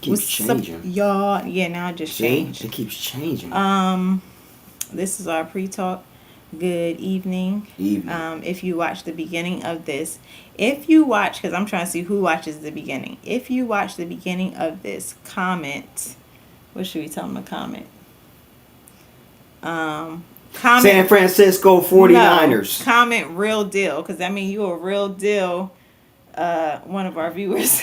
keeps changing. Y'all, yeah, now it just changed. It keeps changing. This is our pre-talk. Good evening. If you watch the beginning of this, because I'm trying to see who watches the beginning. If you watch the beginning of this, comment. What should we tell them to comment? Comment San Francisco 49ers. No, comment real deal, because that means you a real deal. One of our viewers.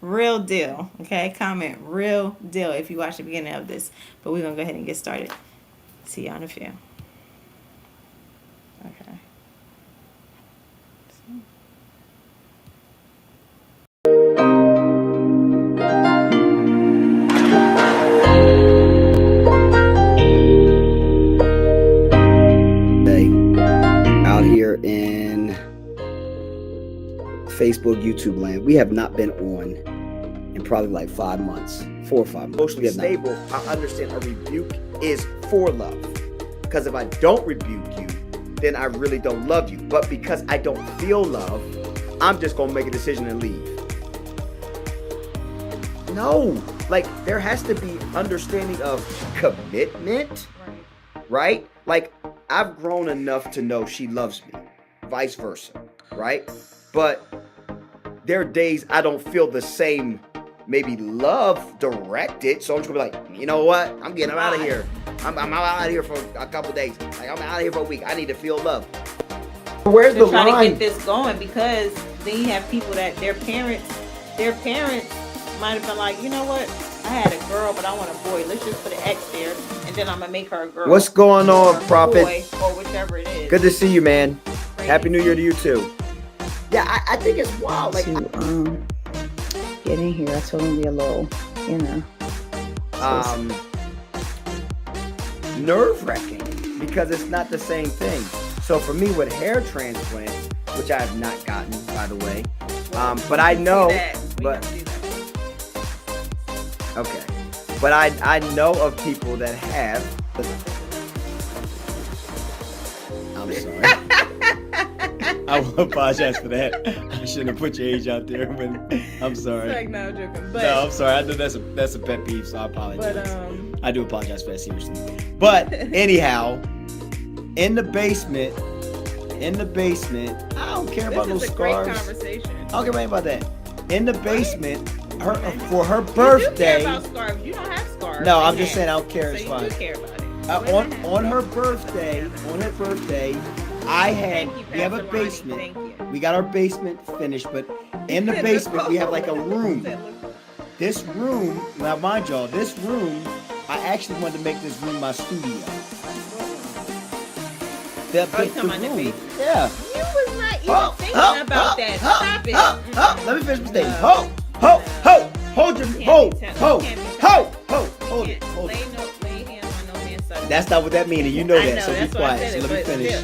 Real deal. Okay, comment real deal if you watch the beginning of this. But we're gonna go ahead and get started. See y'all in a few. Okay. Out here in Facebook, YouTube land, we have not been on in probably like 5 months, 4 or 5 months. Emotionally stable, I understand a rebuke is for love. Because if I don't rebuke you, then I really don't love you. But because I don't feel love, I'm just going to make a decision and leave. No, like there has to be understanding of commitment, right? Like I've grown enough to know she loves me, vice versa, right? But there are days I don't feel the same maybe love directed, so I'm just gonna be like, you know what? I'm getting out of here. I'm out of here for a couple days. Like I'm out of here for a week. I need to feel love. Where's the line? Trying to get this going, because then you have people that their parents might have been like, you know what? I had a girl, but I want a boy. Let's just put an X there, and then I'm gonna make her a girl. What's going on, Prophet? Boy, or whichever it is. Good to see you, man. Happy New Year to you too. Yeah, I think it's wild. Like to get in here, I told him to be a little, nerve-wracking because it's not the same thing. So for me with hair transplants, which I have not gotten, by the way, but I know, okay, but I know of people that have. I'm sorry. I will apologize for that. I shouldn't have put your age out there, but I'm sorry. Like, no, I'm joking. But, no, I'm sorry. I know that's a pet peeve, so I apologize. But I do apologize for that, seriously. But anyhow, in the basement, I don't care about those scars. Great conversation. I don't care about that. In the basement, for her birthday. You do care about scars. You don't have scars. No, I'm just saying I don't care. So it's fine. You do care about it. On her birthday, we have a basement. We got our basement finished, but in the basement we have like a room. This room, now mind y'all, this room, I actually wanted to make this room my studio. You talking about the basement? Yeah. You was not even thinking about that. Stop it. Let me finish my statement. Hold it. That's not what that means, and you know that, so be quiet. So let me finish.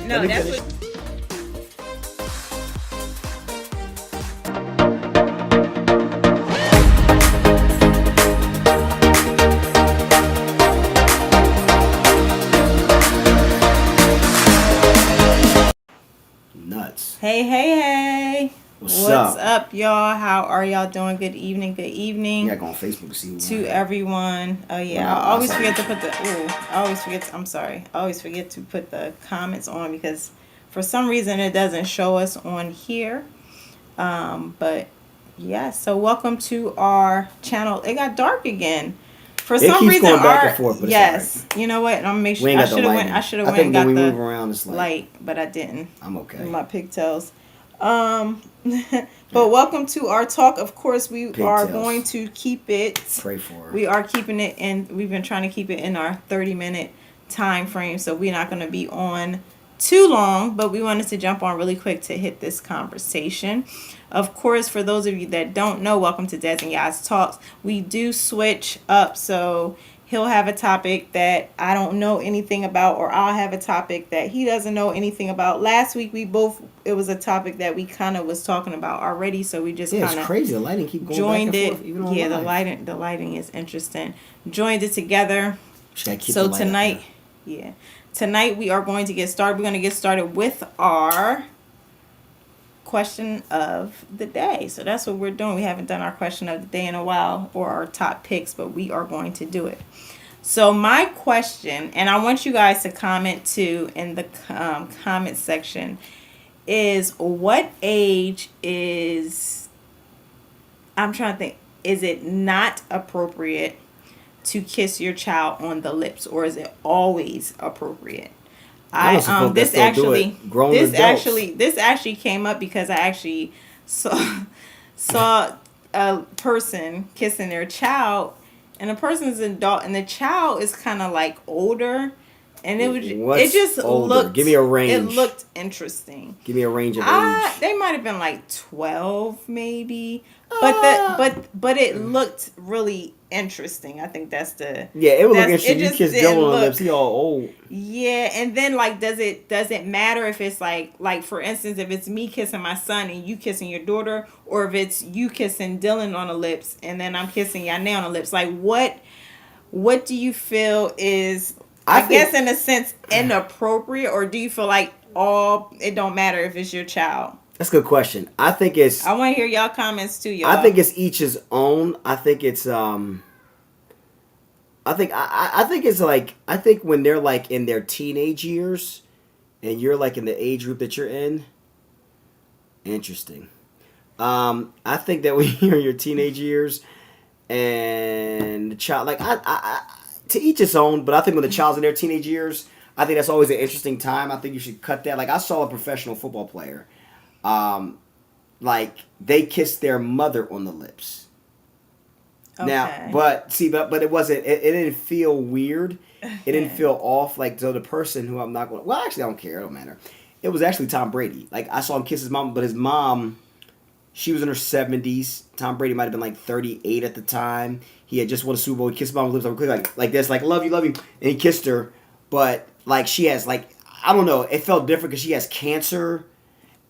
Nuts. Hey. What's up, y'all? How are y'all doing? Good evening. Yeah, go on Facebook to see to everyone. Oh yeah, I always forget to put I'm sorry. I always forget to put the comments on because for some reason it doesn't show us on here. But yeah, so welcome to our channel. It got dark again. For some reason, going back and forth, but yes, you know what? I'm gonna make sure. I should have went and got the move around, it's light, but I didn't. I'm okay. My pigtails. But welcome to our talk. Of course, we are going to keep it. Pray for her. We are keeping it in. We've been trying to keep it in our 30-minute time frame, so we're not going to be on too long. But we wanted to jump on really quick to hit this conversation. Of course, for those of you that don't know, welcome to Des and Yas Talks. We do switch up, so he'll have a topic that I don't know anything about, or I'll have a topic that he doesn't know anything about. Last week, it was a topic that we kind of was talking about already, so we just kind of it's crazy. The lighting keep going joined back and it. Forth, even on yeah, live. the lighting is interesting. Joined it together. So tonight, tonight we are going to get started. We're going to get started with our question of the day. So that's what we're doing. We haven't done our question of the day in a while, or our top picks, but we are going to do it. So my question, and I want you guys to comment too in the comment section, is what age is, I'm trying to think, is it not appropriate to kiss your child on the lips, or is it always appropriate? This actually came up because I actually saw a person kissing their child, and the person's an adult, and the child is kind of like older, and it just older? looked. Give me a range. It looked interesting. Give me a range of age. They might have been like 12, maybe, but it looked really interesting. I think that's the it would look interesting. You kiss Dylan on the lips. He all old. Yeah, and then like, does it matter if it's like for instance, if it's me kissing my son and you kissing your daughter, or if it's you kissing Dylan on the lips and then I'm kissing Yanae on the lips? Like, what do you feel is, I guess in a sense, inappropriate, or do you feel like it don't matter if it's your child? That's a good question. I think it's. I want to hear y'all comments too, y'all. I think it's each his own. I think it's I think it's like, I think when they're like in their teenage years, and you're like in the age group that you're in. Interesting. I think that when you're in your teenage years, and the child, like I to each his own. But I think when the child's in their teenage years, I think that's always an interesting time. I think you should cut that. Like, I saw a professional football player. Like, they kissed their mother on the lips. Okay. Now, but it wasn't. It didn't feel weird. It didn't feel off. Like, so the person who I'm not going. Well, actually, I don't care. It don't matter. It was actually Tom Brady. Like, I saw him kiss his mom, but his mom, she was in her 70s. Tom Brady might have been like 38 at the time. He had just won a Super Bowl. He kissed his mom on the lips like this, like love you, and he kissed her. But like, she has, like, I don't know. It felt different because she has cancer.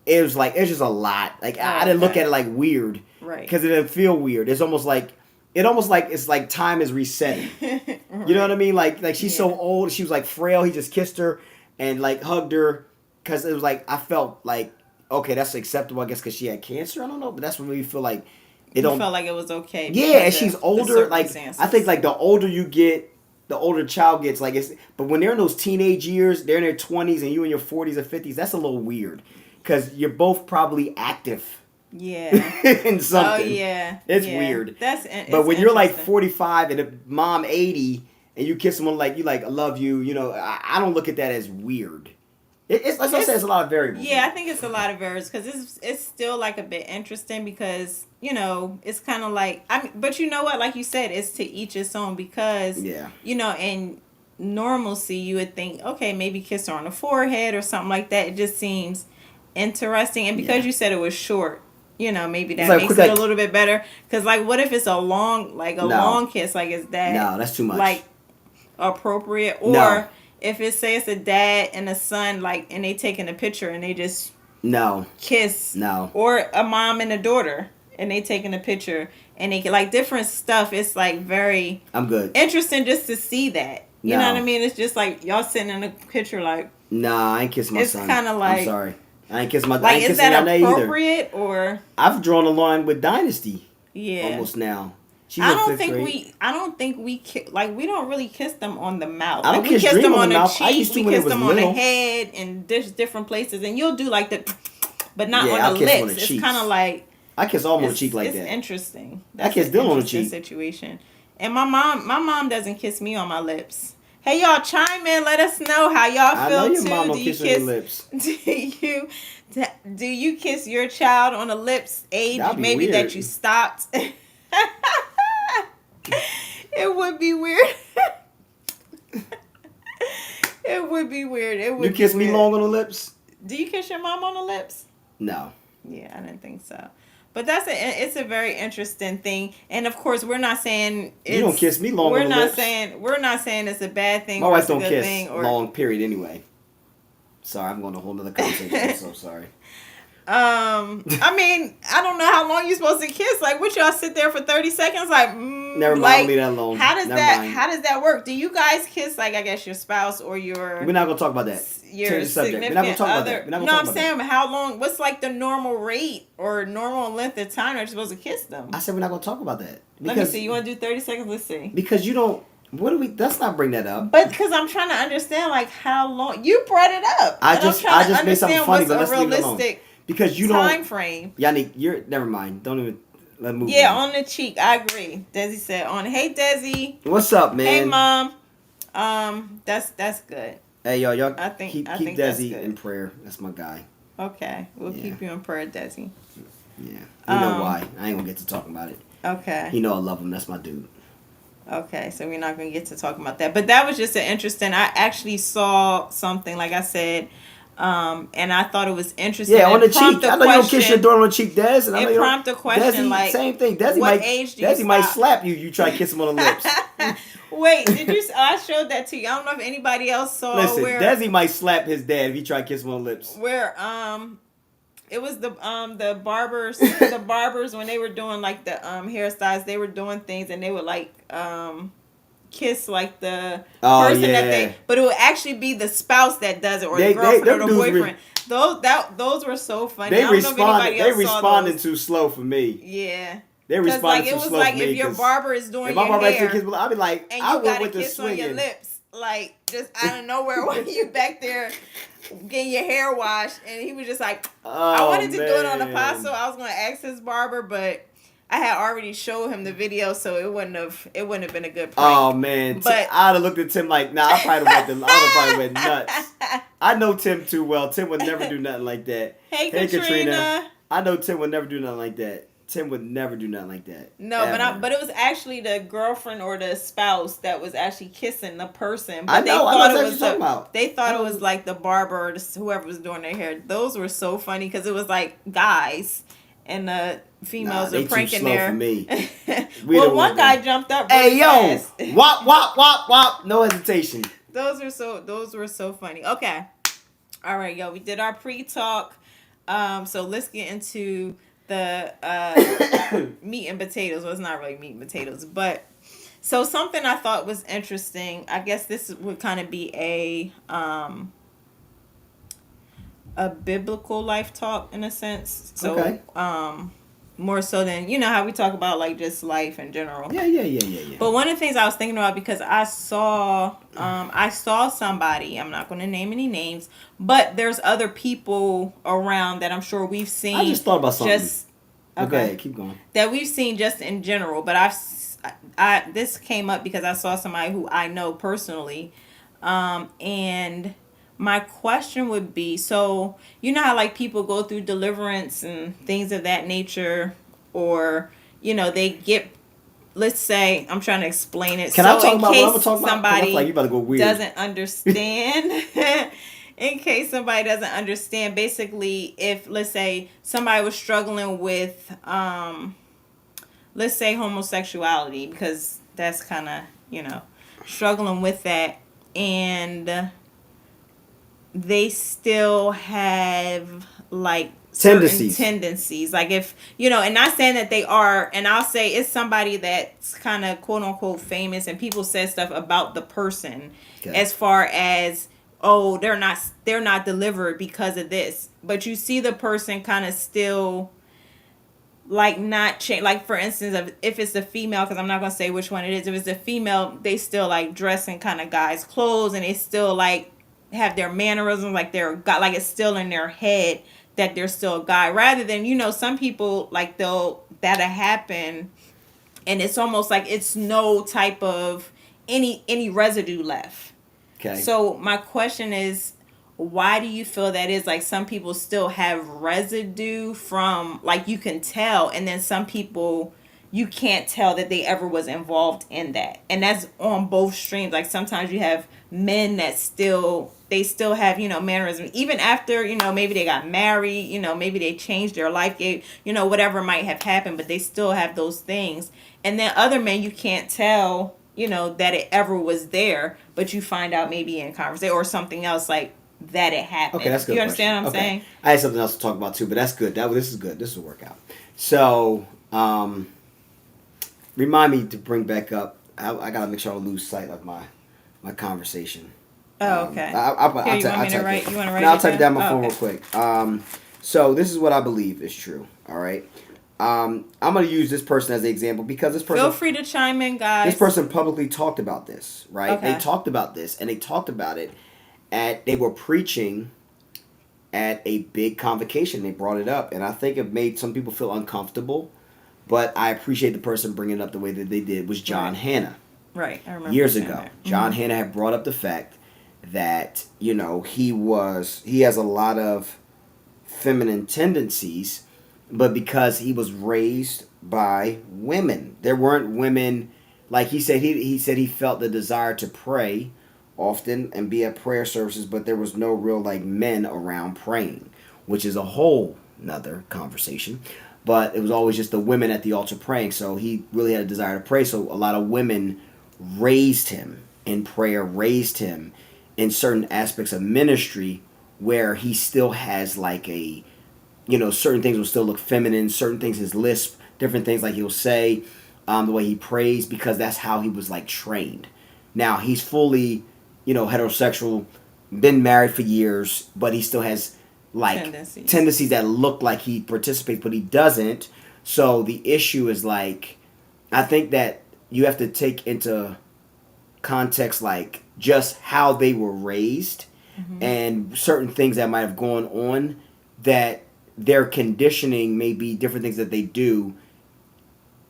It was just a lot. Like, I didn't look at it like weird, right? Because it didn't feel weird. It's almost like it's like time is resetting. Right. You know what I mean? Like she's so old. She was like frail. He just kissed her and like hugged her because it was like, I felt like, okay, that's acceptable, I guess, because she had cancer. I don't know, but that's when we feel like it felt like it was okay. Yeah, and she's older. Like, I think like the older you get, the older the child gets. Like, it's, but when they're in those teenage years, they're in their 20s and you in your 40s or 50s. That's a little weird because you're both probably active. Yeah. in something. Oh yeah. It's weird. But when you're like 45 and a mom 80 and you kiss someone like, you like, I love you, you know, I don't look at that as weird. It's like I said, it's a lot of variables. Yeah, I think it's a lot of variables because it's still like a bit interesting because, you know, it's kind of like, but you know what, like you said, it's to each its own because, you know, in normalcy you would think, okay, maybe kiss her on the forehead or something like that. It just seems interesting, and because you said it was short, you know, maybe that makes it a little bit better. Because like, what if it's a long, long kiss? Like, is that that's too much? Like, appropriate? Or if it's a dad and a son, like, and they taking a picture and they just kiss, or a mom and a daughter and they taking a picture and they like different stuff. It's like very interesting just to see that. You know what I mean? It's just like y'all sitting in a picture like. Nah, I ain't kiss my son. It's kind of like. I'm sorry. I ain't kiss my. Like, I ain't is that appropriate either. or? I've drawn a line with Dynasty. Yeah. Almost now. I don't think we like, we don't really kiss them on the mouth. I don't like, we kiss them on the mouth. cheek. We kiss them on the head and different places. And you'll do like the, but not on the lips. It's kind of like. I kiss all on the cheek like that. It's interesting. That's I kiss Dylan on the cheek. Situation. And my mom doesn't kiss me on my lips. Hey, y'all, chime in. Let us know how y'all feel. I know your too. mom don't kiss your lips. Do you kiss your child on the lips? Age maybe weird. that you stopped. It would be weird. It would be weird. It would. You kiss me long on the lips? Do you kiss your mom on the lips? No. Yeah, I didn't think so. But it's a very interesting thing, and of course, we're not saying you don't kiss me long. We're not saying it's a bad thing. My wife don't kiss thing, long. Period. Anyway. Sorry, I'm going to a whole nother conversation. I'm so sorry. I mean, I don't know how long you're supposed to kiss. Like, would y'all sit there for 30 seconds? Like, never mind. Like, leave that alone. How does that work? Do you guys kiss, like, I guess your spouse or your? We're not gonna talk about that. your change the subject. We're not gonna significant talk about other. that. We're not gonna No, talk I'm about saying how long? What's like the normal rate or normal length of time that you're supposed to kiss them? I said we're not gonna talk about that. Let me see. You want to do 30 seconds? Let's see. Because you don't. What do we? Let's not bring that up. But because I'm trying to understand, like how long you brought it up. I and just I'm trying to made something understand funny, what's but a let's leave it alone. realistic Because you time don't. frame. Yannick, you're never mind. Don't even let move. Yeah, on. on the cheek. I agree. Desi said on. Hey, Desi. What's up, man? Hey, mom. That's good. Hey, y'all. I think keep that's Desi good. in prayer. That's my guy. Okay, we'll Yeah. keep you in prayer, Desi. Yeah, you know why? I ain't gonna get to talking about it. Okay. You know I love him. That's my dude. Okay, so we're not gonna get to talking about that, but that was just an interesting. I actually saw something, like I said, and I thought it was interesting. Yeah, on the It cheek. prompted I know you don't kiss your question- daughter on the cheek, Des. And I know It you don't- prompted a question Desi, like, same thing. Desi what might, age do you Desi might stop? slap you. You try to kiss him on the lips. Wait, did you? I showed that to you. I don't know if anybody else saw Listen, where Desi might slap his dad if he try to kiss him on the lips. where it was the barbers when they were doing like the hairstyles, they were doing things and they would like kiss like the person that they, but it would actually be the spouse that does it or the girlfriend or the boyfriend. Those were so funny. They I don't know if anybody else responded saw those. too slow for me. Yeah. They responded like, too it was slow like for me. if your barber is doing if my your barber hair actually kiss, I'd be like, and I you went got a with the kiss on your swinging. lips, like just out of nowhere while you back there getting your hair washed, and he was just like, I wanted to do it on the pod, so I was gonna ask his barber, but I had already showed him the video, so it wouldn't have been a good prank. Oh man, But I'd have looked at Tim like, nah, I probably went nuts. I know Tim too well. Tim would never do nothing like that. Hey, Katrina. I know Tim would never do nothing like that. Tim would never do nothing like that. No, ever. but it was actually the girlfriend or the spouse that was actually kissing the person. But I know what you're talking about. They thought it was like the barber or whoever was doing their hair. Those were so funny because it was like guys and the females were pranking too slow their. For me. Well, one guy jumped up. Really hey yo, fast. wop wop wop wop, no hesitation. Those were so funny. Okay, all right, yo, we did our pre-talk. So let's get into the meat and potatoes. Well, it's not really meat and potatoes, but so something I thought was interesting. I guess this would kind of be a biblical life talk in a sense. So, okay. More so than how we talk about like just life in general. Yeah. But one of the things I was thinking about, because I saw somebody, I'm not going to name any names, but there's other people around that I'm sure we've seen. I just thought about something. Okay, keep going. That we've seen just in general, but this came up because I saw somebody who I know personally, and my question would be, so you know how like people go through deliverance and things of that nature, or they get, let's say, I'm trying to explain it. Can so I talk in about case what I'm talking about? somebody like you about to go weird. Doesn't understand. In case somebody doesn't understand, basically, if let's say somebody was struggling with, let's say homosexuality, because that's kind of struggling with that, and they still have like tendencies, like if and not saying that they are, and I'll say it's somebody that's kind of quote unquote famous, and people said stuff about the person as far as, oh, they're not delivered because of this, but you see the person kind of still like not change. Like for instance, if it's a female, because I'm not gonna say which one it is, if it's a female, they still like dress in kind of guys' clothes, and they still like have their mannerisms, like they're like it's still in their head that they're still a guy, rather than some people like that'll happen, and it's almost like it's no type of any residue left. Okay. So my question is, why do you feel that is? Like some people still have residue from, like you can tell, and then some people you can't tell that they ever was involved in that. And that's on both streams. Like sometimes you have men that still have, mannerism, even after, maybe they got married, maybe they changed their life, whatever might have happened, but they still have those things. And then other men, you can't tell, that it ever was there, but you find out maybe in conversation or something else like that it happened. Okay, that's good. You understand what I'm saying? I had something else to talk about too, but that's good. This is good. This will work out. So, remind me to bring back up. I gotta make sure I don't lose sight of my conversation. Oh, okay. I'll Here, you type- want I'll me to type write? it. You want to write No, I'll it type it down on my Oh, phone okay. real quick. So this is what I believe is true. All right. I'm gonna use this person as an example because this person Feel free to chime in, guys. this person publicly talked about this, right? Okay. They talked about this and they talked about it they were preaching at a big convocation. They brought it up, and I think it made some people feel uncomfortable. But I appreciate the person bringing it up the way that they did was John Right. Hanna. Right, I remember Years saying ago, that. John Hanna had brought up the fact that he has a lot of feminine tendencies, but because he was raised by women, there weren't women like he said. He said he felt the desire to pray often and be at prayer services, but there was no real like men around praying, which is a whole nother conversation. But it was always just the women at the altar praying, so he really had a desire to pray. So a lot of women raised him in prayer, raised him in certain aspects of ministry where he still has like a, certain things will still look feminine, certain things, his lisp, different things like he'll say, the way he prays, because that's how he was like trained. Now he's fully, heterosexual, been married for years, but he still has like tendencies that look like he participates, but he doesn't. So the issue is like, I think that you have to take into context like just how they were raised and certain things that might have gone on, that their conditioning may be different things that they do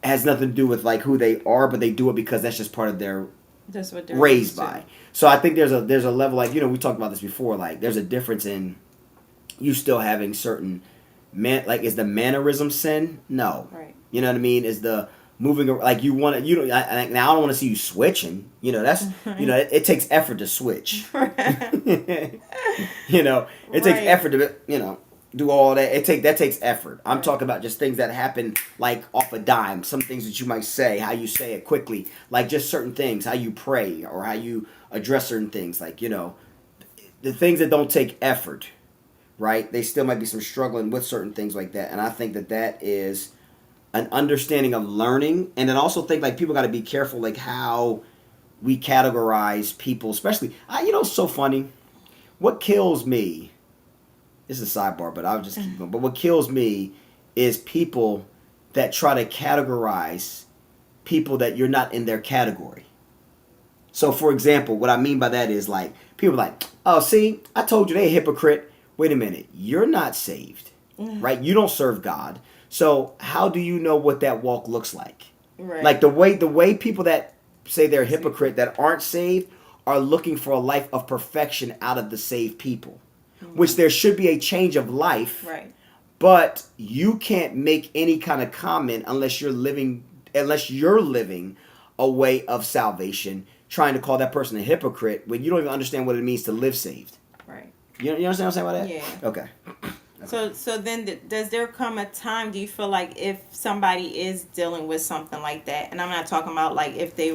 has nothing to do with like who they are, but they do it because that's just part of their That's what they're raised by. So I think there's a level like, we talked about this before, like there's a difference in you still having certain is the mannerism sin? No. Right. You know what I mean? Is the moving like you want to, now I don't want to see you switching. That's it takes effort to switch. It takes effort to do all that. That takes effort. I'm talking about just things that happen like off a dime. Some things that you might say, how you say it quickly, like just certain things, how you pray or how you address certain things, like the things that don't take effort. Right? They still might be some struggling with certain things like that. And I think that is an understanding of learning. And then also think like people got to be careful like how we categorize people, especially, it's so funny. What kills me, this is a sidebar, but I'll just keep going. But what kills me is people that try to categorize people that you're not in their category. So for example, what I mean by that is like, people are like, oh, see, I told you they're a hypocrite. Wait a minute, you're not saved, right? You don't serve God. So how do you know what that walk looks like? Right. Like the way people that say they're a hypocrite that aren't saved are looking for a life of perfection out of the saved people, which there should be a change of life. Right. But you can't make any kind of comment unless you're living a way of salvation, trying to call that person a hypocrite when you don't even understand what it means to live saved. Right. You understand what I'm saying about that? Yeah. Okay. So then does there come a time, do you feel like if somebody is dealing with something like that, and I'm not talking about like if they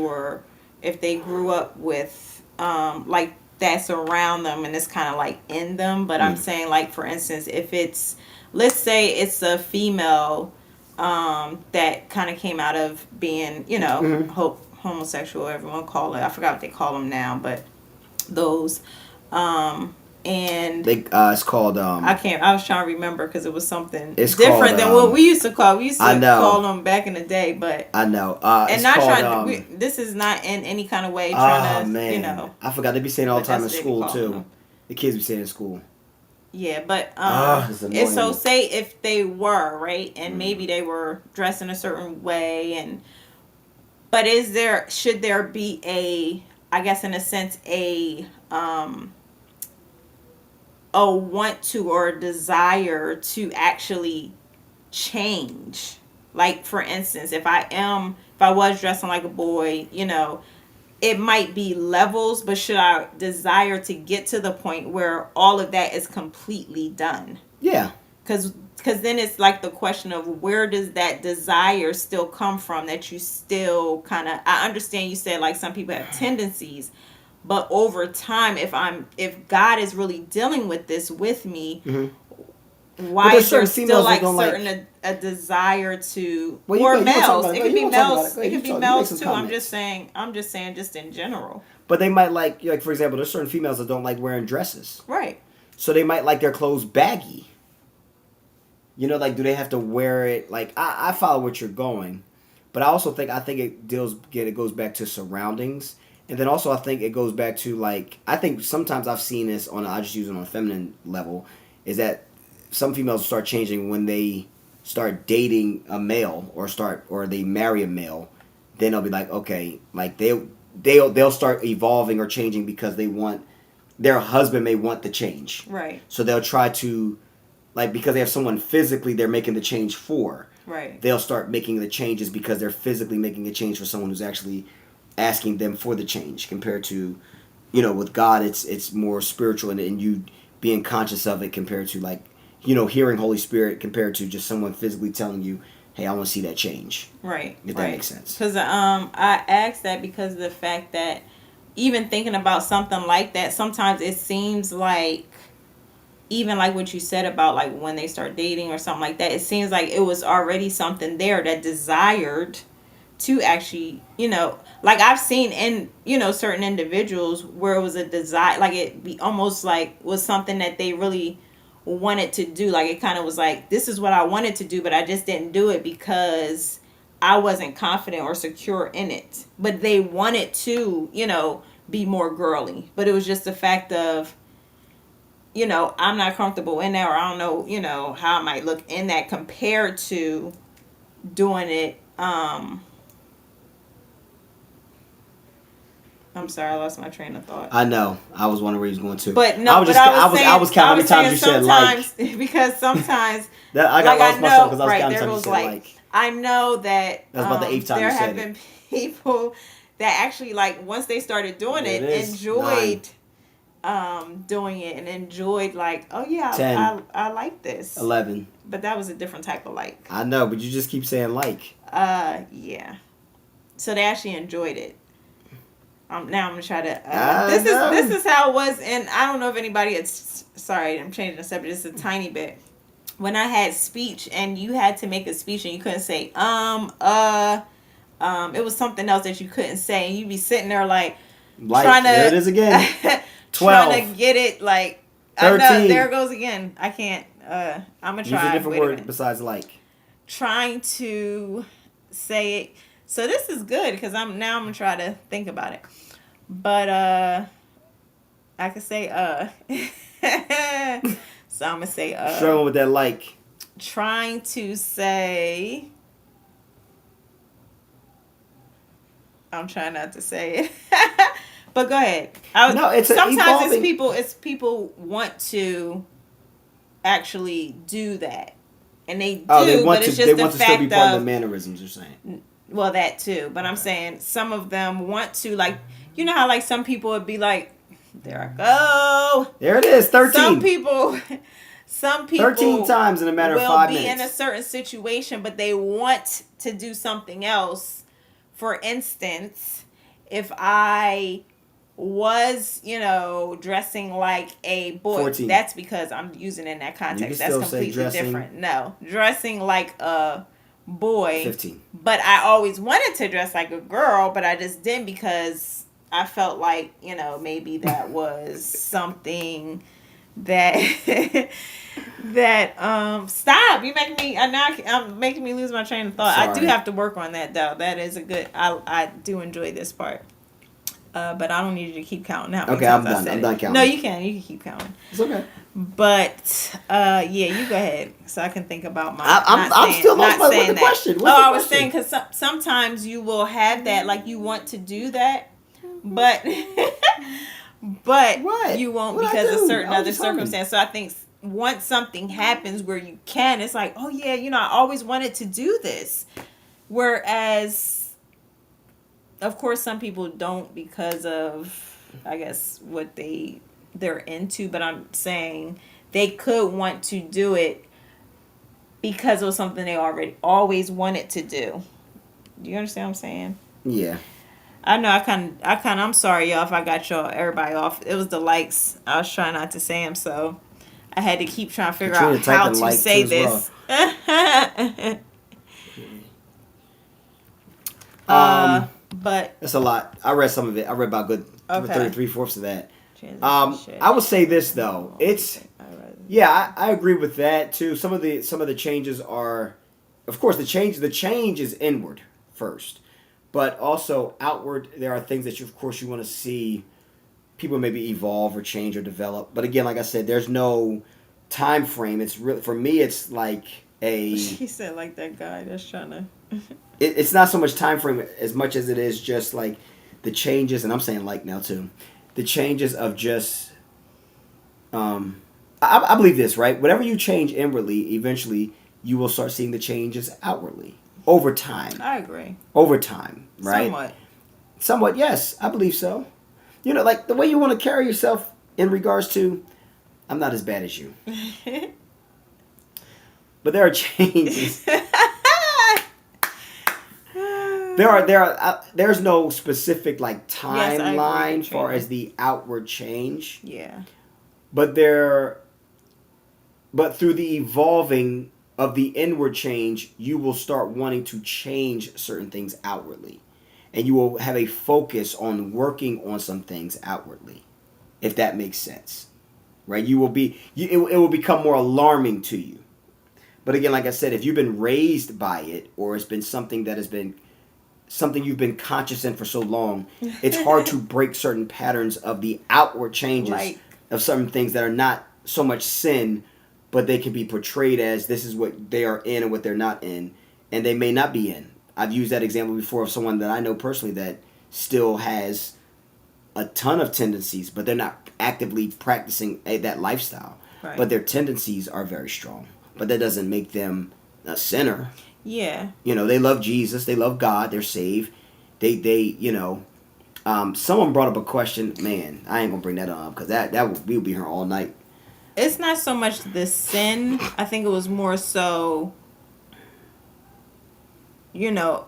grew up with like that's around them and it's kind of like in them, but I'm saying like for instance, if let's say it's a female that kind of came out of being, homosexual, everyone call it, I forgot what they call them now, but those and it's called I was trying to remember because it was something it's different called, than what we used to call. We used to I know. call them back in the day, but I know. and it's not called, trying to. This is not in any kind of way trying to. Man. I forgot they be saying it all the time in that's what they school call too. them. The kids be saying in school. Yeah, but it's it's so annoying. say if they were right, and maybe they were dressed in a certain way, but should there be a, I guess in a sense a want to or desire to actually change? Like for instance, if I was dressing like a boy, it might be levels, but should I desire to get to the point where all of that is completely done? Yeah. Because then it's like the question of where does that desire still come from, that you still kind of, I understand you said like some people have tendencies, but over time, if God is really dealing with this with me, why there's is there certain still females like that don't certain a desire to Well, or you can talk males? about it. It Go could ahead, be you wanna talk about males. it. Go It ahead, could be you make males some too. comments. I'm just saying, just in general. But they might like for example, there's certain females that don't like wearing dresses. Right. So they might like their clothes baggy. You know, like do they have to wear it? Like I follow what you're going, but I also think it goes back to surroundings, and then also I think it goes back to like I think sometimes I've seen this I just use it on a feminine level, is that some females start changing when they start dating a male or they marry a male, then they'll be like okay, like they'll start evolving or changing because they want their husband may want the change. Right. So they'll try to, like, because they have someone physically they're making the change for. Right. They'll start making the changes because they're physically making a change for someone who's actually asking them for the change. Compared to, with God, it's more spiritual and you being conscious of it compared to like, hearing Holy Spirit compared to just someone physically telling you, hey, I want to see that change. Right. If that makes sense. Because I asked that because of the fact that even thinking about something like that, sometimes it seems like, even like what you said about like when they start dating or something like that, it seems like it was already something there that desired to actually, like I've seen in, certain individuals where it was a desire, like it be almost like was something that they really wanted to do. Like it kind of was like, this is what I wanted to do, but I just didn't do it because I wasn't confident or secure in it. But they wanted to, be more girly. But it was just the fact of, I'm not comfortable in that, or I don't know, how I might look in that compared to doing it. I'm sorry, I lost my train of thought. I know. I was wondering where he was going to. But no, I was counting how many times you said like. Because sometimes I got lost myself because I was counting how many times you said like. I know that that's about the 8th time there you have said been people that actually like once they started doing it enjoyed doing it and enjoyed like, oh yeah, 10, I like this. 11. But that was a different type of like. I know, but you just keep saying like. Yeah. So they actually enjoyed it. Now I'm gonna try to. This is how it was, and I don't know if anybody. Sorry, I'm changing the subject just a tiny bit. When I had speech and you had to make a speech and you couldn't say it was something else that you couldn't say, and you'd be sitting there like trying to. There it is again. 12. Trying to get it like. 13. I know, there it goes again. I can't. I'm gonna try. Use a different word besides like. Trying to say it. So this is good because I'm gonna try to think about it. But I could say so I'm gonna say struggling with that like. Trying to say. I'm trying not to say it. But go ahead. Sometimes it's people want to actually do that. And they do, but it's just the fact still be part of the mannerisms you're saying. Well, that too. But I'm saying some of them want to, like, you know how like some people would be like, there I go. There it is, 13. Some people 13 times in a matter of 5 minutes. Will be in a certain situation, but they want to do something else. For instance, if I was, dressing like a boy, 14. That's because I'm using it in that context. That's completely different. No, dressing like a boy. 15. But I always wanted to dress like a girl, but I just didn't because I felt like, maybe that was something that stop. You making me I'm making me lose my train of thought. Sorry. I do have to work on that though. That is a good I do enjoy this part. But I don't need you to keep counting out. Okay, I'm done. I'm done counting. No, you can keep counting. It's okay. But yeah, you go ahead so I can think about my. I'm still lost with the question. I was saying because sometimes you will have that, like you want to do that, but what? You won't because of certain other circumstances. So I think once something happens where you can, it's like, oh yeah, I always wanted to do this. Whereas, of course, some people don't because of, I guess, what they're into. But I'm saying they could want to do it because it was something they always wanted to do. Do you understand what I'm saying? Yeah. I know I'm sorry y'all if I got everybody off. It was the likes. I was trying not to say them, so I had to keep trying to figure Katrina out how typing to like say too as this. But That's a lot. I read some of it. I read about good Okay. 33/4 of that. transition I would say this though. Oh, It's I read- yeah, I agree with that too. Some of the changes are, of course, the change is inward first, but also outward. There are things that of course you want to see people maybe evolve or change or develop. But again, like I said, there's no time frame. It's really for me. It's like a. She said like that guy that's trying to. It's not so much time frame as much as it is just like the changes, and I'm saying like now too, the changes of just. I believe this, right? Whatever you change inwardly, eventually you will start seeing the changes outwardly over time. I agree. Over time, right? Somewhat. Somewhat, yes, I believe so. You know, like the way you want to carry yourself in regards to, I'm not as bad as you, but there are changes. There's no specific like Yes, I agree, timeline Trina. far as the outward change, Yeah. but through the evolving of the inward change, you will start wanting to change certain things outwardly, and you will have a focus on working on some things outwardly, if that makes sense, right? It will become more alarming to you. But again, like I said, if you've been raised by it, or it's been something that has been something you've been conscious in for so long, it's hard to break certain patterns of the outward changes Like- of certain things that are not so much sin, but they can be portrayed as this is what they are in and what they're not in, and they may not be in. I've used that example before of someone that I know personally that still has a ton of tendencies, but they're not actively practicing that lifestyle. Right. But their tendencies are very strong. But that doesn't make them a sinner. Yeah. You know, they love Jesus, they love God, they're saved. Someone brought up a question. Man, I ain't gonna bring that up because we'll be here all night. It's not so much the sin. I think it was more so. Yeah,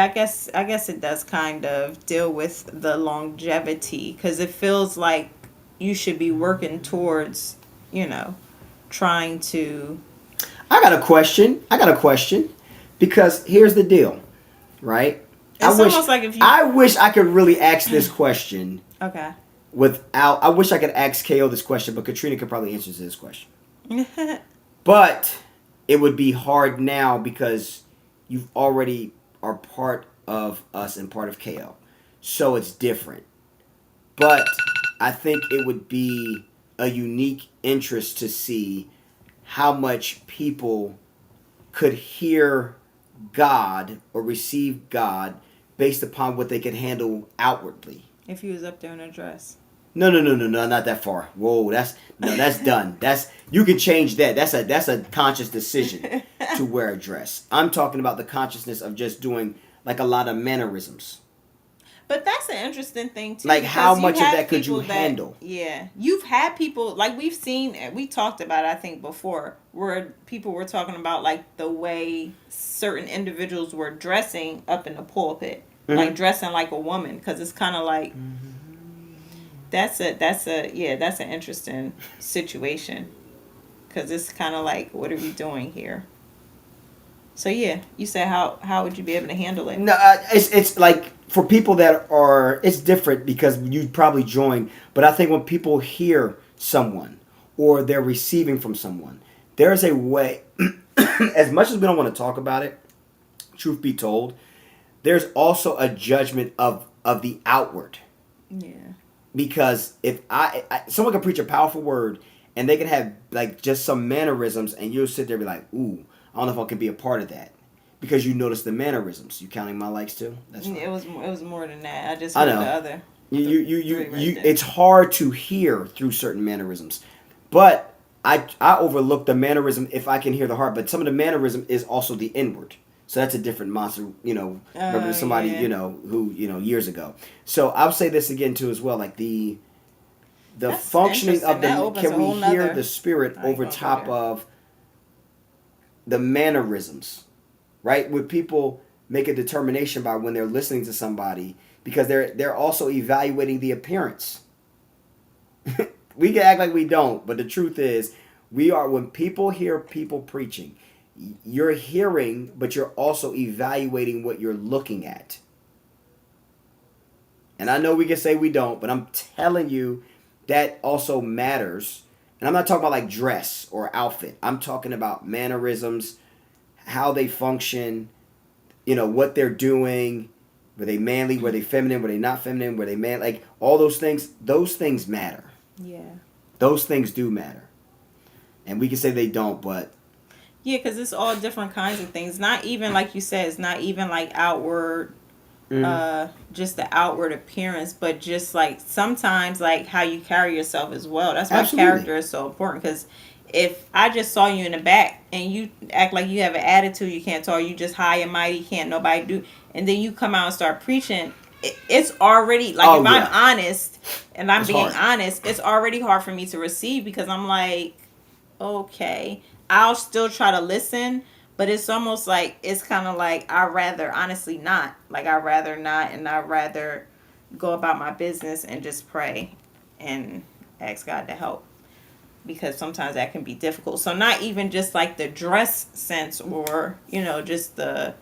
I guess it does kind of deal with the longevity because it feels like you should be working towards, trying to. I got a question. Because here's the deal, right? It's almost like if you. I wish I could really ask this question Okay. I wish I could ask KO this question, but Katrina could probably answer this question. But it would be hard now because you already are part of us and part of KO. So it's different. But I think it would be a unique interest to see how much people could hear God or receive God based upon what they could handle outwardly. If you was up there in a dress. No, not that far. Whoa, that's done. You can change that. That's a conscious decision to wear a dress. I'm talking about the consciousness of just doing like a lot of mannerisms. But that's an interesting thing too. Like how because much of have that could you people that- handle? Yeah, you've had people like we talked about I think before where people were talking about like the way certain individuals were dressing up in the pulpit, like dressing like a woman, because it's kind of like that's an interesting situation because it's kind of like what are we doing here? So yeah, you said how would you be able to handle it? No, it's like for people that are, it's different because you probably join. But I think when people hear someone or they're receiving from someone, there's a way. As much as we don't want to talk about it, truth be told, there's also a judgment of the outward. Yeah. Because if someone can preach a powerful word and they can have like just some mannerisms and you'll sit there and be like, ooh, I don't know if I can be a part of that. Because you notice the mannerisms. You counting my likes too? That's fine. It was more than that. I just I heard know. the other. You right there. it's hard to hear through certain mannerisms. But I overlook the mannerism if I can hear the heart. But some of the mannerism is also the inward. So that's a different monster, remember somebody, yeah. who, years ago. So I'll say this again too as well, like the That's functioning of interesting. That opens can a we whole hear nother- the spirit I ain't over gonna go top there. of the mannerisms, right? Would people make a determination by when they're listening to somebody because they're also evaluating the appearance. We can act like we don't, but the truth is When people hear people preaching, you're hearing, but you're also evaluating what you're looking at. And I know we can say we don't, but I'm telling you that also matters. And I'm not talking about like dress or outfit. I'm talking about mannerisms, how they function, what they're doing. Were they manly? Were they feminine? Were they not feminine? Were they man? Like all those things matter. Yeah. Those things do matter. And we can say they don't, but yeah, because it's all different kinds of things. Not even like you said, it's not even like outward, just the outward appearance, but just like sometimes like how you carry yourself as well. That's why Absolutely. character is so important. Because if I just saw you in the back and you act like you have an attitude, you can't talk, you just high and mighty, can't nobody do, and then you come out and start preaching, it's already like if I'm honest and I'm being honest, it's already hard for me to receive because I'm like, okay, I'll still try to listen, but it's almost like it's kind of like I'd rather honestly not, like I'd rather not, and I'd rather go about my business and just pray and ask God to help. Because sometimes that can be difficult. So not even just like the dress sense or, just the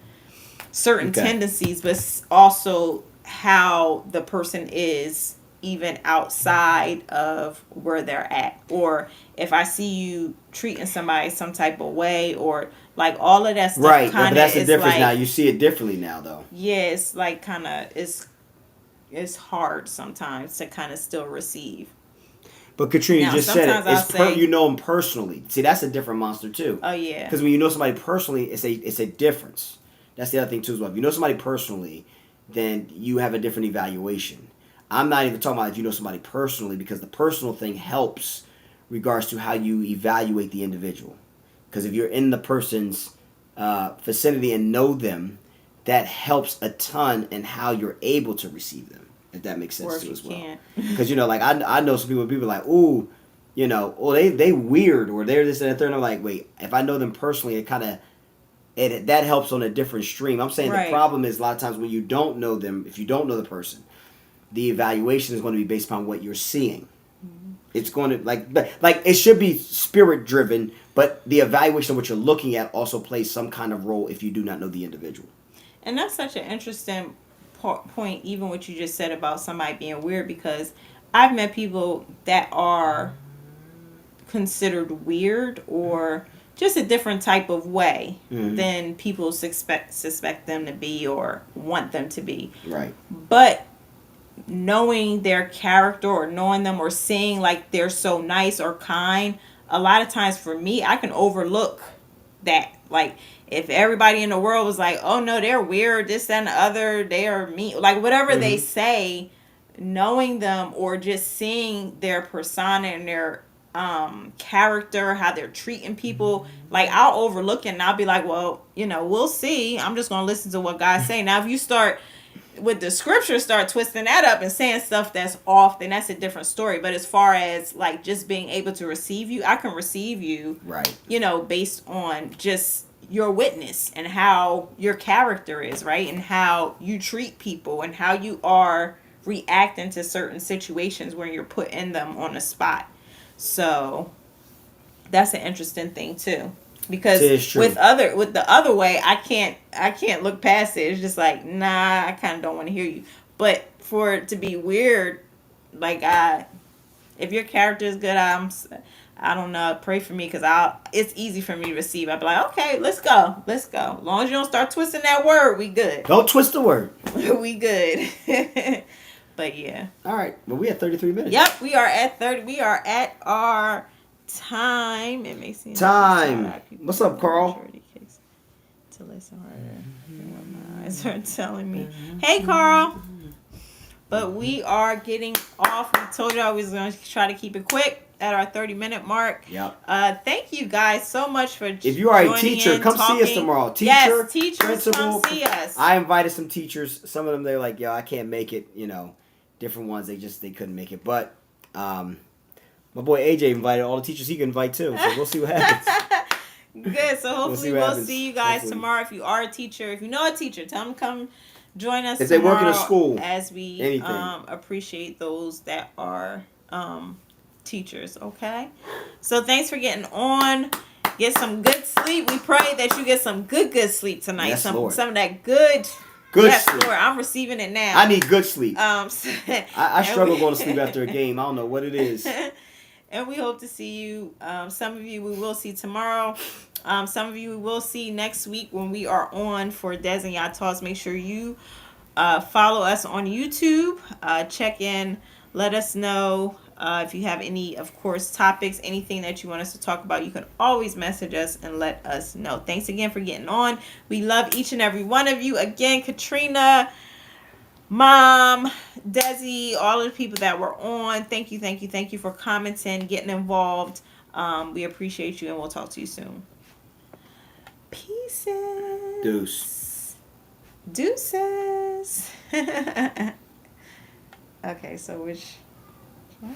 certain tendencies, but also how the person is even outside of where they're at. Or if I see you treating somebody some type of way or like all of that stuff. Right, but that's the difference like, now. You see it differently now though. Yeah, it's like kind of, it's hard sometimes to kind of still receive. But Katrina, you just said it. You know them personally. See, that's a different monster too. Oh yeah. Because when you know somebody personally, it's a difference. That's the other thing too as well. If you know somebody personally, then you have a different evaluation. I'm not even talking about if you know somebody personally because the personal thing helps regards to how you evaluate the individual. Because if you're in the person's vicinity and know them, that helps a ton in how you're able to receive them. If that makes sense too as well. Because, like, I know some people are like, ooh, they weird or they're this and that. And I'm like, wait, if I know them personally, that helps on a different stream. I'm saying the problem is a lot of times when you don't know them, if you don't know the person, the evaluation is going to be based upon what you're seeing. Mm-hmm. It's going to, like it should be spirit driven, but the evaluation of what you're looking at also plays some kind of role if you do not know the individual. And that's such an interesting point, even what you just said about somebody being weird, because I've met people that are considered weird or just a different type of way than people suspect them to be or want them to be. Right. But knowing their character or knowing them or seeing like they're so nice or kind, a lot of times for me, I can overlook that. Like, if everybody in the world was like, oh no, they're weird, this and the other, they are mean, like whatever they say, knowing them or just seeing their persona and their character, how they're treating people, like I'll overlook it and I'll be like, well, we'll see. I'm just gonna listen to what God say. Now, if you start with the scripture, start twisting that up and saying stuff that's off, then that's a different story. But as far as like just being able to receive you, I can receive you, right? Based on just your witness and how your character is, right, and how you treat people and how you are reacting to certain situations when you're put in them on the spot. So that's an interesting thing too, because with the other way, I can't look past it. It's just like, nah, I kind of don't want to hear you. But for it to be weird, like if your character is good, I don't know, pray for me, because it's easy for me to receive. I'll be like, okay, let's go. As long as you don't start twisting that word, we good. Don't twist the word. We good. But yeah. All right. Well, we had 33 minutes. Yep, we are at 30. We are at our time. It makes sense. Time. What's up, Carl? To listen harder. My eyes are telling me. Hey, Carl. But we are getting off. We told y'all we was going to try to keep it quick at our 30-minute mark. Yep. Thank you guys so much for If you are a teacher, come see us tomorrow. Teacher, yes, teachers, principal, come see us. I invited some teachers. Some of them, they're like, yo, I can't make it. Different ones, they couldn't make it. But my boy AJ invited all the teachers he could invite too. So we'll see what happens. Good. So hopefully we'll see you guys tomorrow. If you are a teacher, if you know a teacher, tell them come join us if they work in a school, as we appreciate those that are teachers, okay? So thanks for getting on. Get some good sleep. We pray that you get some good sleep tonight. Yes, some Lord. some of that good yes, sleep. Lord, I'm receiving it now. I need good sleep. I I struggle going to sleep after a game. I don't know what it is. And we hope to see you. Some of you we will see tomorrow. Some of you we will see next week when we are on for Des and Yacht Talks. Make sure you follow us on YouTube. Check in. Let us know if you have any, of course, topics, anything that you want us to talk about. You can always message us and let us know. Thanks again for getting on. We love each and every one of you. Again, Katrina, Mom, Desi, all of the people that were on. Thank you for commenting, getting involved. We appreciate you, and we'll talk to you soon. Pieces. Deuces. Okay, so which one?